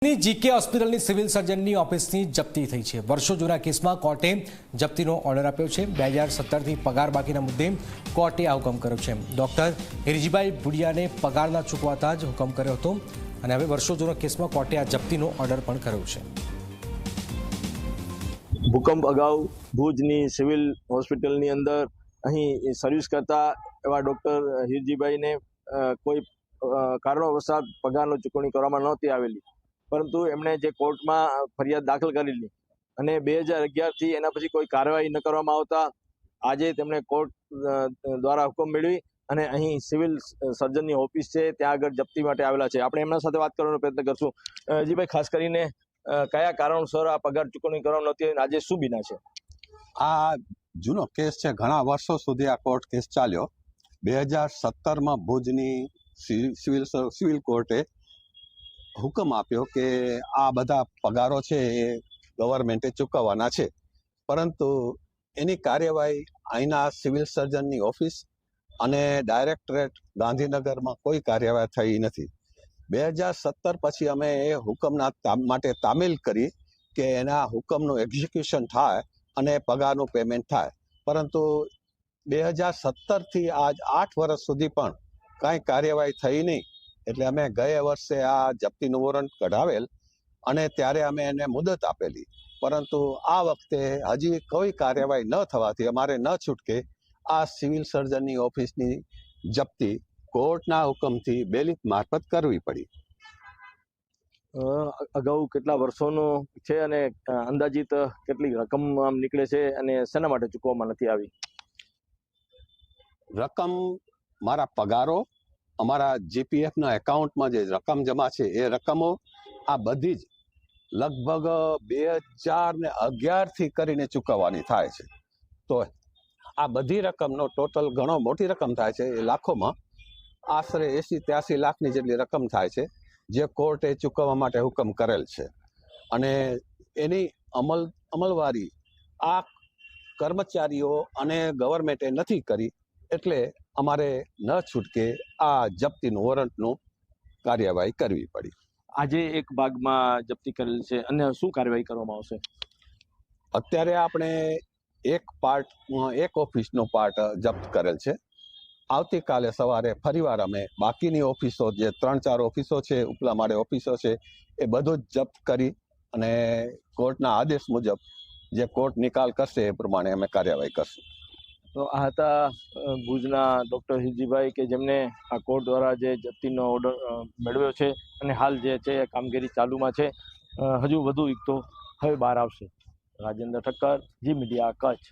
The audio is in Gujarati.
જીકે હોસ્પિટલની સિવિલ સર્જનની ઓફિસની જપ્તી થઈ છે। વર્ષો જૂના કેસમાં કોર્ટે જપ્તીનો ઓર્ડર આપ્યો છે। 2017થી પગાર બાકીના મુદ્દે કોર્ટે આ હુકમ કર્યો છે। ડોક્ટર હિરજીભાઈ ભુડિયાને પગાર ન ચૂકવાતા જ હુકમ કર્યો હતો અને હવે વર્ષો જૂના કેસમાં કોર્ટે આ જપ્તીનો ઓર્ડર પણ કર્યો છે। ભૂકંપ અગાઉ ભુજની સિવિલ હોસ્પિટલની અંદર અહીં સર્વિસ કરતા એવા ડોક્ટર હિરજીભાઈને કોઈ કારણોવશાત પગારનો ચૂકવણી કરવામાં નહોતી આવેલી, પરંતુ એમણે જે કોર્ટમાં ફરિયાદ દાખલ કરેલી અને 2011થી એના પછી કોઈ કાર્યવાહી ન કરવામાં આવતા આજે તેમણે કોર્ટ દ્વારા હુકમ મેળવી અને અહીં સિવિલ સર્જનની ઓફિસ છે ત્યાં આગળ જપ્તી માટે આવેલા છે। આપણે એમના સાથે વાત કરવાનો પ્રયત્ન કરશું। જીભાઈ, ખાસ કરીને કયા કારણોસર આ પગાર ચૂકવણી કરવામાં નહોતી અને આજે શું બીના છે? આ જૂનો કેસ છે, ઘણા વર્ષો સુધી આ કોર્ટ કેસ ચાલ્યો। 2017માં ભુજની સિવિલ કોર્ટે હુકમ આપ્યો કે આ બધા પગારો છે એ ગવર્મેન્ટે ચૂકવવાના છે, પરંતુ એની કાર્યવાહી અહીંના સિવિલ સર્જનની ઓફિસ અને ડાયરેક્ટરેટ ગાંધીનગરમાં કોઈ કાર્યવાહી થઈ નથી। 2017 પછી અમે એ હુકમના માટે તામીલ કરી કે એના હુકમનું એક્ઝિક્યુશન થાય અને પગારનું પેમેન્ટ થાય, પરંતુ 2017થી આજ 8 વર્ષ સુધી પણ કાંઈ કાર્યવાહી થઈ નહીં। એટલે અમે ગયા વર્ષે આ જપ્તીનું વોરંટ કઢાવેલ અને ત્યારે અમે એને મુદત આપેલી, પરંતુ આ વખતે હજી કોઈ કાર્યવાહી ન થવાથી અમારે ન છૂટકે આ સિવિલ સર્જનની ઓફિસની જપ્તી કોર્ટના હુકમથી બેલીફ મારફત કરવી પડી। અગાઉ કેટલા વર્ષોનો છે અને અંદાજિત કેટલી રકમ નીકળે છે અને શેના માટે ચૂકવવામાં નથી આવી? રકમ મારા પગારો, અમારા જીપીએફના એકાઉન્ટમાં જે રકમ જમા છે એ રકમો આ બધી જ લગભગ 2011થી કરીને ચૂકવવાની થાય છે। તો આ બધી રકમનો ટોટલ ઘણો મોટી રકમ થાય છે, એ લાખોમાં આશરે 80-83 લાખની જેટલી રકમ થાય છે, જે કોર્ટે ચૂકવવા માટે હુકમ કરેલ છે અને એની અમલવારી આ કર્મચારીઓ અને ગવર્મેન્ટે નથી કરી, એટલે અમારે ન છૂટકે આ જપ્તીનું વોરંટનું કાર્યવાહી કરવી પડી। આજે એક ભાગમાં જપ્તી કરેલ છે અને શું કાર્યવાહી કરવામાં આવશે? અત્યારે આપણે એક ઓફિસનો પાર્ટ જપ્ત કરેલ છે। આવતીકાલે સવારે ફરીવાર અમે બાકીની ઓફિસો, જે 3-4 ઓફિસો છે, ઉપલા માળે ઓફિસો છે, એ બધું જ જપ્ત કરી અને કોર્ટના આદેશ મુજબ જે કોર્ટ નિકાલ કરશે એ પ્રમાણે અમે કાર્યવાહી કરશું। તો આ હતા ભુજના ડોક્ટર હિરજીભાઈ કે જેમને આ કોર્ટ દ્વારા જે જપ્તીનો ઓર્ડર મેળવ્યો છે અને હાલ જે છે એ કામગીરી ચાલુમાં છે। હજુ વધુ વિગતો હવે બહાર આવશે। રાજેન્દ્ર ઠક્કર, જી મીડિયા, કચ્છ।